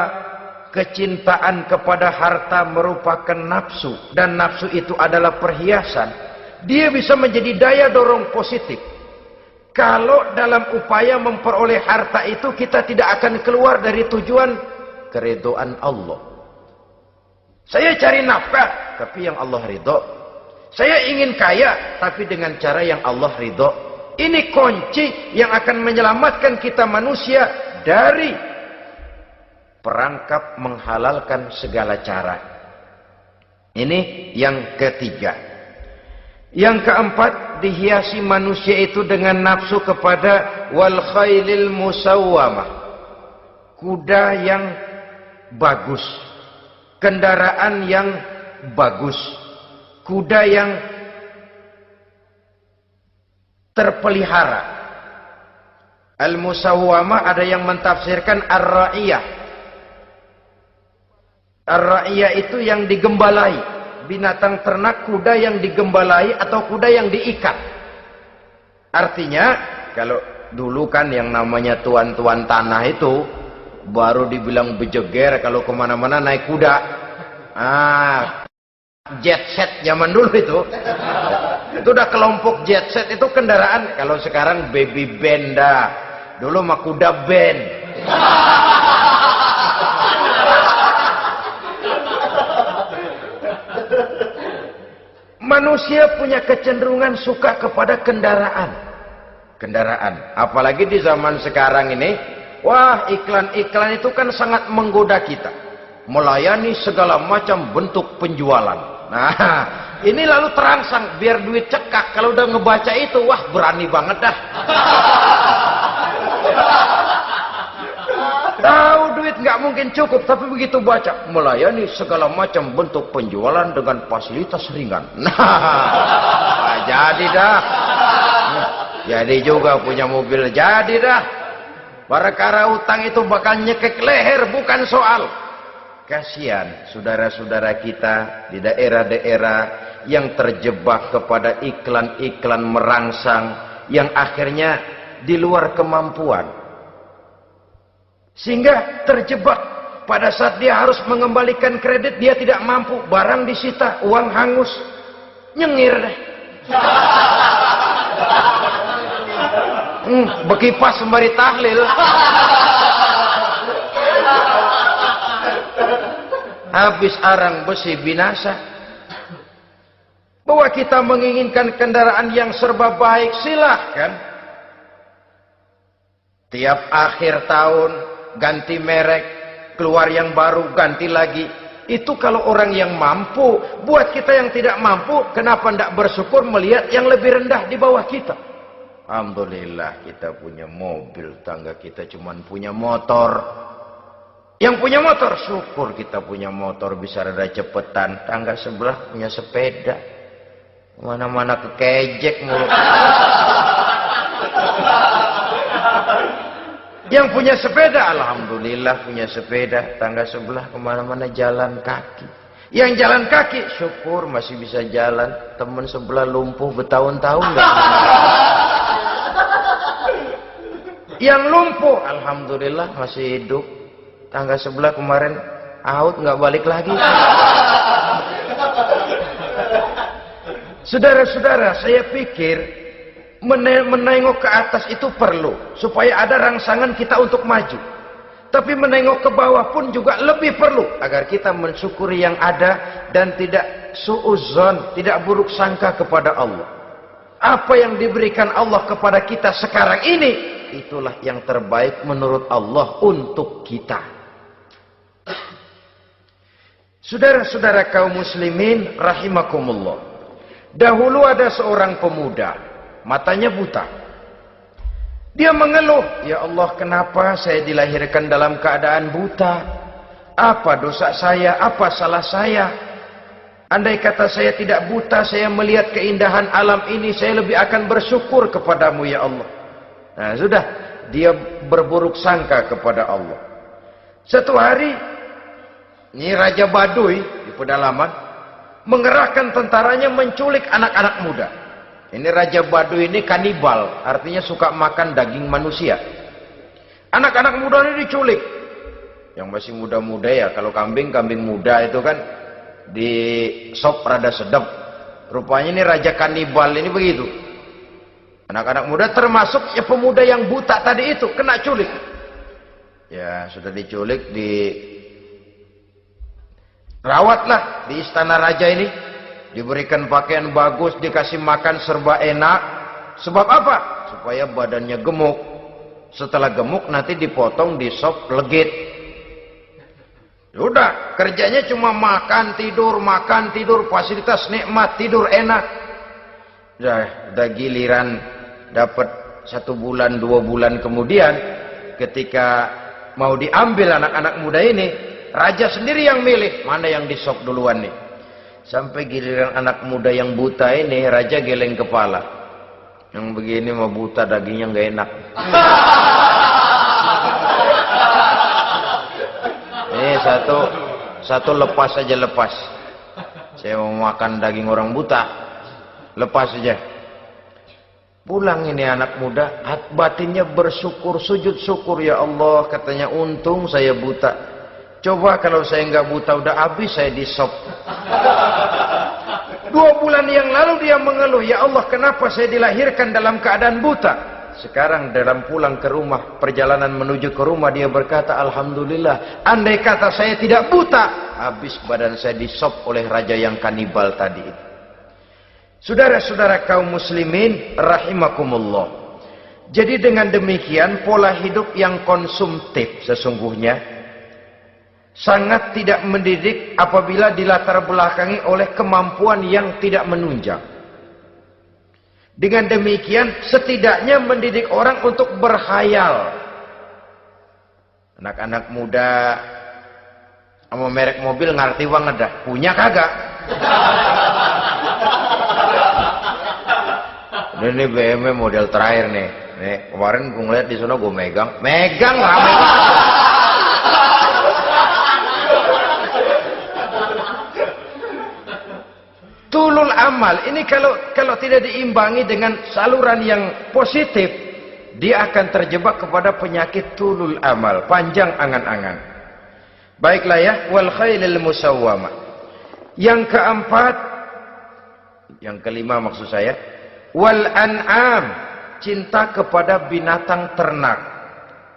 Speaker 1: kecintaan kepada harta merupakan nafsu, dan nafsu itu adalah perhiasan, dia bisa menjadi daya dorong positif. Kalau dalam upaya memperoleh harta itu kita tidak akan keluar dari tujuan keridhaan Allah. Saya cari nafkah, tapi yang Allah ridho. Saya ingin kaya, tapi dengan cara yang Allah ridho. Ini kunci yang akan menyelamatkan kita manusia dari perangkap menghalalkan segala cara. Ini yang ketiga. Yang keempat, dihiasi manusia itu dengan nafsu kepada wal khailil musawwamah. Kuda yang bagus, kendaraan yang bagus, kuda yang terpelihara. Al-musawwamah ada yang mentafsirkan ar-ra'iyah. Ar-ra'iyah itu yang digembalai. Binatang ternak, kuda yang digembalai atau kuda yang diikat. Artinya, kalau dulu kan yang namanya tuan-tuan tanah itu baru dibilang bejeger kalau kemana-mana naik kuda. Jet set zaman dulu itu udah kelompok jet set, itu kendaraan. Kalau sekarang baby benda, dulu mah kuda band. Manusia punya kecenderungan suka kepada kendaraan. Apalagi di zaman sekarang ini, wah, iklan-iklan itu kan sangat menggoda kita. Melayani segala macam bentuk penjualan. Nah, ini lalu terangsang biar duit cekak. Kalau udah ngebaca itu, wah, berani banget dah. Tahu duit nggak mungkin cukup, tapi begitu baca melayani segala macam bentuk penjualan dengan fasilitas ringan. Nah, jadi dah. Jadi juga punya mobil, jadi dah. Perkara utang itu bakal nyekek leher, bukan soal. Kasihan saudara-saudara kita di daerah-daerah yang terjebak kepada iklan-iklan merangsang yang akhirnya di luar kemampuan. Sehingga terjebak pada saat dia harus mengembalikan kredit, dia tidak mampu, barang disita, uang hangus, nyengir deh. Bekipas sembari tahlil. Habis arang besi binasa. Bahwa kita menginginkan kendaraan yang serba baik, silahkan. Tiap akhir tahun ganti merek, keluar yang baru, ganti lagi. Itu kalau orang yang mampu. Buat kita yang tidak mampu, kenapa tidak bersyukur melihat yang lebih rendah di bawah kita? Alhamdulillah kita punya mobil, tangga kita cuma punya motor. Yang punya motor, syukur kita punya motor bisa rada cepetan. Tangga sebelah punya sepeda, mana-mana kekejek mulu. Yang punya sepeda, alhamdulillah punya sepeda. Tangga sebelah kemana-mana jalan kaki. Yang jalan kaki, syukur masih bisa jalan. Temen sebelah lumpuh bertahun-tahun gak. Yang lumpuh, alhamdulillah masih hidup. Tangga sebelah kemarin out nggak balik lagi. Saudara-saudara, saya pikir menengok ke atas itu perlu supaya ada rangsangan kita untuk maju. Tapi menengok ke bawah pun juga lebih perlu agar kita mensyukuri yang ada dan tidak suudzon, tidak buruk sangka kepada Allah. Apa yang diberikan Allah kepada kita sekarang ini, itulah yang terbaik menurut Allah untuk kita. Saudara-saudara kaum muslimin rahimakumullah. Dahulu ada seorang pemuda, matanya buta. Dia mengeluh, "Ya Allah, kenapa saya dilahirkan dalam keadaan buta? Apa dosa saya? Apa salah saya? Andai kata saya tidak buta, saya melihat keindahan alam ini, saya lebih akan bersyukur kepadamu ya Allah." Nah, sudah, dia berburuk sangka kepada Allah. Satu hari, ini Raja Baduy di pedalaman mengerahkan tentaranya menculik anak-anak muda. Ini Raja Baduy ini kanibal, artinya suka makan daging manusia. Anak-anak muda ini diculik. Yang masih muda-muda ya, kalau kambing muda itu kan di sop rada sedap. Rupanya ini Raja kanibal ini begitu. Anak-anak muda termasuk ya pemuda yang buta tadi itu kena culik. Ya sudah diculik, rawatlah di istana raja ini, diberikan pakaian bagus, dikasih makan serba enak. Sebab apa? Supaya badannya gemuk. Setelah gemuk nanti dipotong di sop legit. Sudah, kerjanya cuma makan tidur, fasilitas nikmat, tidur enak. Udah giliran dapat 1 bulan 2 bulan kemudian, ketika mau diambil anak-anak muda ini, raja sendiri yang milih mana yang disop duluan nih. Sampai giliran anak muda yang buta ini, raja geleng kepala. Yang begini mah buta, dagingnya nggak enak. Ini satu lepas aja, lepas. Saya mau makan daging orang buta, lepas aja. Pulang ini anak muda, batinnya bersyukur, sujud syukur, ya Allah, katanya untung saya buta. Coba kalau saya nggak buta udah habis saya disop. 2 bulan yang lalu dia mengeluh, "Ya Allah, kenapa saya dilahirkan dalam keadaan buta?" Sekarang dalam pulang ke rumah, perjalanan menuju ke rumah, dia berkata, "Alhamdulillah, andai kata saya tidak buta, habis badan saya disop oleh raja yang kanibal tadi itu." Saudara-saudara kaum muslimin rahimakumullah. Jadi dengan demikian pola hidup yang konsumtif sesungguhnya sangat tidak mendidik apabila dilatar belakangi oleh kemampuan yang tidak menunjang. Dengan demikian setidaknya mendidik orang untuk berkhayal. Anak-anak muda sama merek mobil ngerti banget dah, punya kagak? Ini BMW model terakhir nih. Nih, kemarin gue ngeliat di sana gue megang rame banget. Tulul amal ini kalau tidak diimbangi dengan saluran yang positif, dia akan terjebak kepada penyakit tulul amal, panjang angan-angan. Baiklah ya, wal khailil musawwamah. Yang keempat, yang kelima maksud saya, wal an'am, cinta kepada binatang ternak.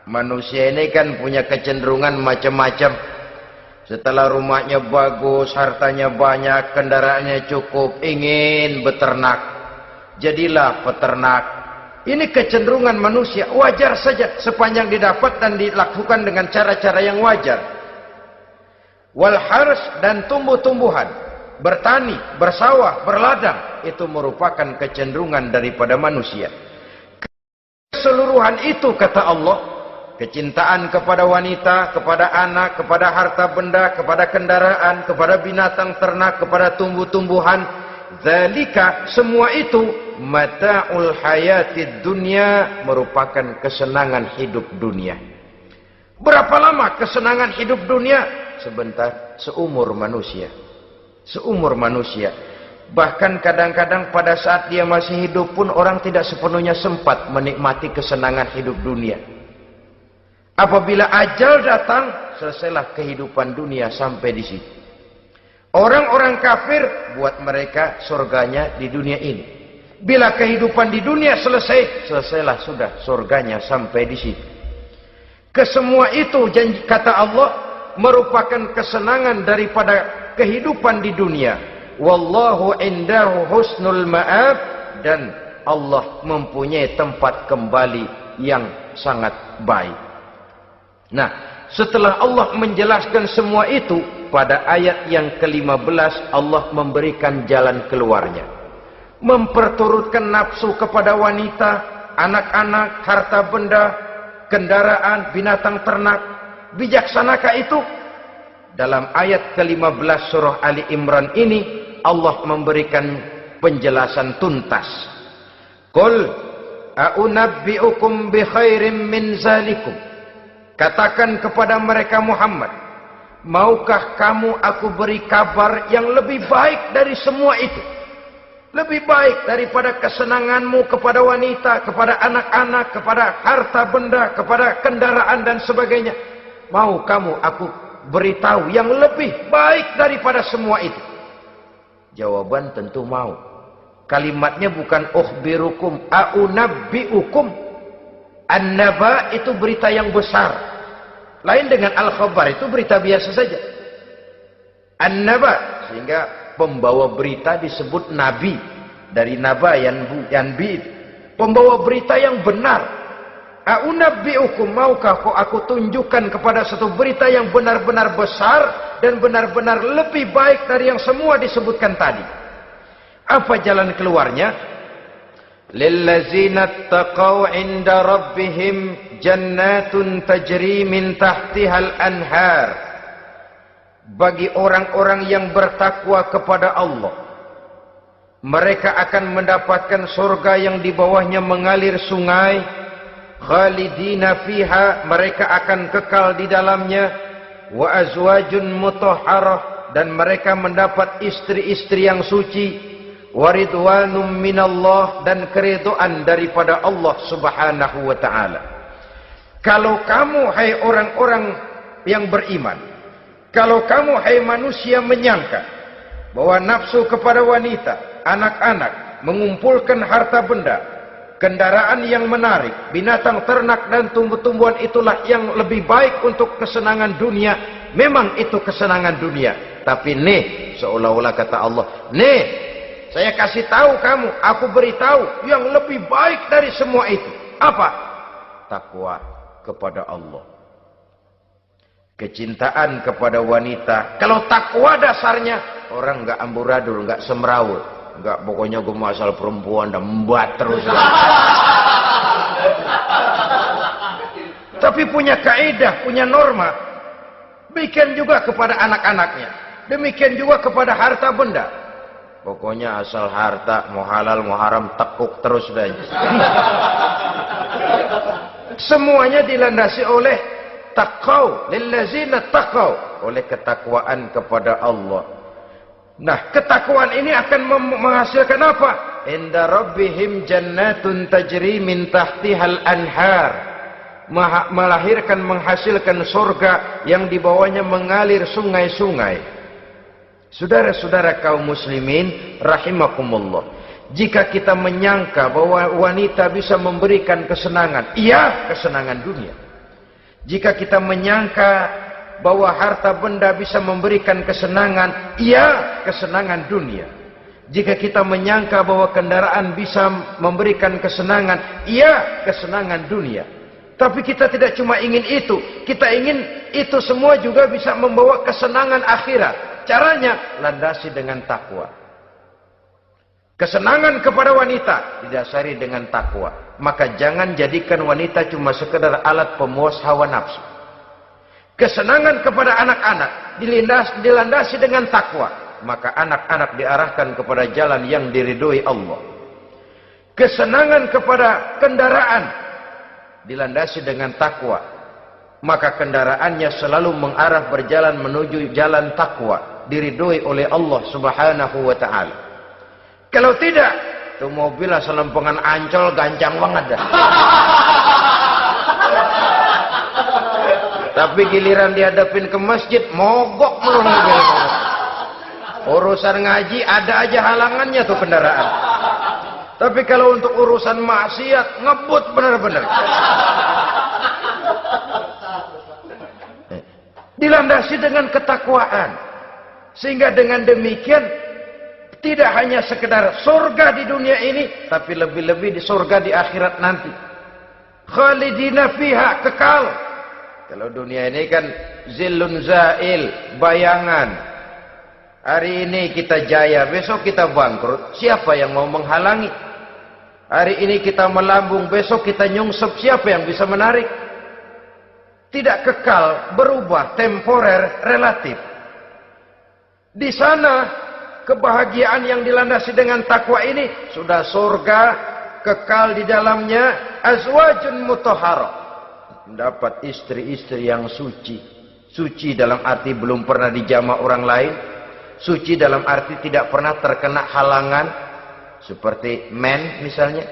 Speaker 1: Manusia ini kan punya kecenderungan macam-macam. Setelah rumahnya bagus, hartanya banyak, kendaraannya cukup, ingin beternak. Jadilah peternak. Ini kecenderungan manusia, wajar saja sepanjang didapat dan dilakukan dengan cara-cara yang wajar. Wal hars, dan tumbuh-tumbuhan, bertani, bersawah, berladang, itu merupakan kecenderungan daripada manusia. Keseluruhan itu kata Allah, kecintaan kepada wanita, kepada anak, kepada harta benda, kepada kendaraan, kepada binatang ternak, kepada tumbuh-tumbuhan, zalika, semua itu mata'ul hayatid dunya, merupakan kesenangan hidup dunia. Berapa lama kesenangan hidup dunia? Sebentar, seumur manusia. Seumur manusia. Bahkan kadang-kadang pada saat dia masih hidup pun orang tidak sepenuhnya sempat menikmati kesenangan hidup dunia. Apabila ajal datang, selesailah kehidupan dunia sampai di situ. Orang-orang kafir, buat mereka surganya di dunia ini. Bila kehidupan di dunia selesai, selesailah sudah surganya sampai di situ. Kesemua itu janji kata Allah merupakan kesenangan daripada kehidupan di dunia. Wallahu indahu husnul ma'ab, dan Allah mempunyai tempat kembali yang sangat baik. Nah, setelah Allah menjelaskan semua itu, pada ayat yang ke-15 Allah memberikan jalan keluarnya. Memperturutkan nafsu kepada wanita, anak-anak, harta benda, kendaraan, binatang ternak. Bijaksanakah itu? Dalam ayat ke-15 surah Ali Imran ini Allah memberikan penjelasan tuntas. Qul a'unabbi'ukum bi khairim min zalikum. Katakan kepada mereka Muhammad, maukah kamu aku beri kabar yang lebih baik dari semua itu? Lebih baik daripada kesenanganmu kepada wanita, kepada anak-anak, kepada harta benda, kepada kendaraan dan sebagainya. Mau kamu aku beritahu yang lebih baik daripada semua itu? Jawaban tentu mau. Kalimatnya bukan ukhbirukum, a'unabbi'ukum. An-naba itu berita yang besar. Lain dengan al-khabar, itu berita biasa saja. An-naba, sehingga pembawa berita disebut nabi. Dari naba, yanbi. Pembawa berita yang benar. A'unabbi'ukum, maukah kau aku tunjukkan kepada satu berita yang benar-benar besar dan benar-benar lebih baik dari yang semua disebutkan tadi. Apa jalan keluarnya? Lillazina taqaw 'inda rabbihim jannatun tajri min tahtihal anhar. Bagi orang-orang yang bertakwa kepada Allah, mereka akan mendapatkan surga yang di bawahnya mengalir sungai. Khalidina fiha, mereka akan kekal di dalamnya. Wa azwajun mutahharah, dan mereka mendapat istri-istri yang suci. Waridwanum minallah, dan keridhaan daripada Allah subhanahu wa ta'ala. Kalau kamu hai orang-orang yang beriman, kalau kamu hai manusia menyangka bahwa nafsu kepada wanita, anak-anak, mengumpulkan harta benda, kendaraan yang menarik, binatang ternak dan tumbuh-tumbuhan itulah yang lebih baik untuk kesenangan dunia, memang itu kesenangan dunia. Tapi nih, seolah-olah kata Allah, nih, saya kasih tahu kamu, aku beritahu yang lebih baik dari semua itu. Apa? Takwa kepada Allah. Kecintaan kepada wanita. Kalau takwa dasarnya, orang nggak amburadul, nggak semrawut, nggak pokoknya gue mau asal perempuan dan membuat terus. Tapi punya kaidah, punya norma. Demikian juga kepada anak-anaknya. Demikian juga kepada harta benda. Pokoknya asal harta, mau halal mau haram, tekuk terus dah. Semuanya dilandasi oleh taqau, lillazina taqau, oleh ketakwaan kepada Allah. Nah, ketakwaan ini akan menghasilkan apa? Inda rabbihim jannatun tajri min tahtihal anhar. Melahirkan, menghasilkan surga yang di bawahnya mengalir sungai-sungai. Saudara-saudara kaum muslimin rahimakumullah, jika kita menyangka bahwa wanita bisa memberikan kesenangan, iya, kesenangan dunia. Jika kita menyangka bahwa harta benda bisa memberikan kesenangan, iya, kesenangan dunia. Jika kita menyangka bahwa kendaraan bisa memberikan kesenangan, iya, kesenangan dunia. Tapi kita tidak cuma ingin itu, kita ingin itu semua juga bisa membawa kesenangan akhirat. Caranya landasi dengan takwa. Kesenangan kepada wanita didasari dengan takwa. Maka jangan jadikan wanita cuma sekedar alat pemuas hawa nafsu. Kesenangan kepada anak-anak dilandasi dengan takwa. Maka anak-anak diarahkan kepada jalan yang diridhoi Allah. Kesenangan kepada kendaraan dilandasi dengan takwa, maka kendaraannya selalu mengarah berjalan menuju jalan takwa, diridhoi oleh Allah Subhanahu wa taala. Kalau tidak, tuh mobil asal lempengan Ancol gancang banget dah. Tapi giliran dihadapin ke masjid, mogok melulu mobil. Urusan ngaji ada aja halangannya tuh kendaraan. Tapi kalau untuk urusan maksiat, ngebut benar-benar. Dilandasi dengan ketakwaan. Sehingga dengan demikian, tidak hanya sekedar surga di dunia ini, tapi lebih-lebih di surga di akhirat nanti. Khalidina fiha, kekal. Kalau dunia ini kan zillun zail, bayangan. Hari ini kita jaya, besok kita bangkrut. Siapa yang mau menghalangi? Hari ini kita melambung, besok kita nyungsep. Siapa yang bisa menarik? Tidak kekal, berubah, temporer, relatif. Di sana, kebahagiaan yang dilandasi dengan takwa ini sudah surga, kekal di dalamnya, azwajun mutahharah. Mendapat istri-istri yang suci. Suci dalam arti belum pernah dijamah orang lain. Suci dalam arti tidak pernah terkena halangan. Seperti men misalnya.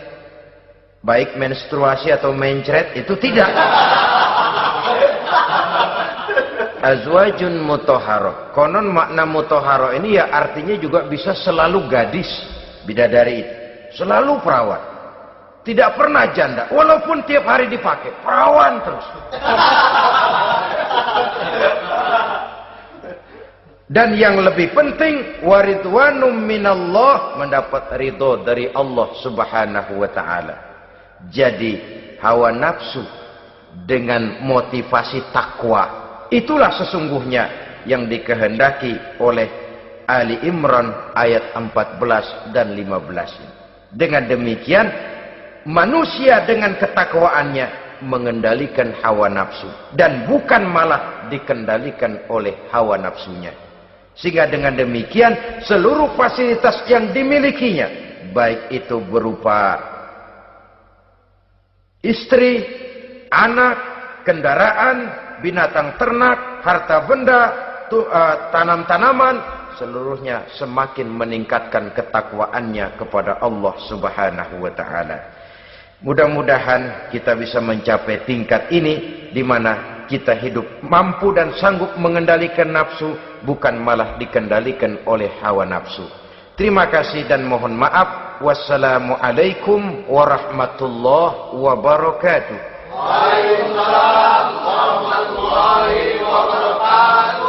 Speaker 1: Baik menstruasi atau mencret, itu tidak. Azwajun mutahharah. Konon makna mutahharah ini ya artinya juga bisa selalu gadis. Bidadari itu. Selalu perawan. Tidak pernah janda. Walaupun tiap hari dipakai. Perawan terus. Dan yang lebih penting, waridwanum minallah, mendapat ridho dari Allah Subhanahu wa taala. Jadi hawa nafsu dengan motivasi takwa, itulah sesungguhnya yang dikehendaki oleh Ali Imran ayat 14 dan 15. Dengan demikian, manusia dengan ketakwaannya mengendalikan hawa nafsu dan bukan malah dikendalikan oleh hawa nafsunya. Sehingga dengan demikian seluruh fasilitas yang dimilikinya, baik itu berupa istri, anak, kendaraan, binatang ternak, harta benda, tanam-tanaman, seluruhnya semakin meningkatkan ketakwaannya kepada Allah Subhanahu wa taala. Mudah-mudahan kita bisa mencapai tingkat ini di mana kita hidup mampu dan sanggup mengendalikan nafsu, bukan malah dikendalikan oleh hawa nafsu. Terima kasih dan mohon maaf. Wassalamualaikum warahmatullahi wabarakatuh.
Speaker 2: Waalaikumsalam warahmatullahi wabarakatuh.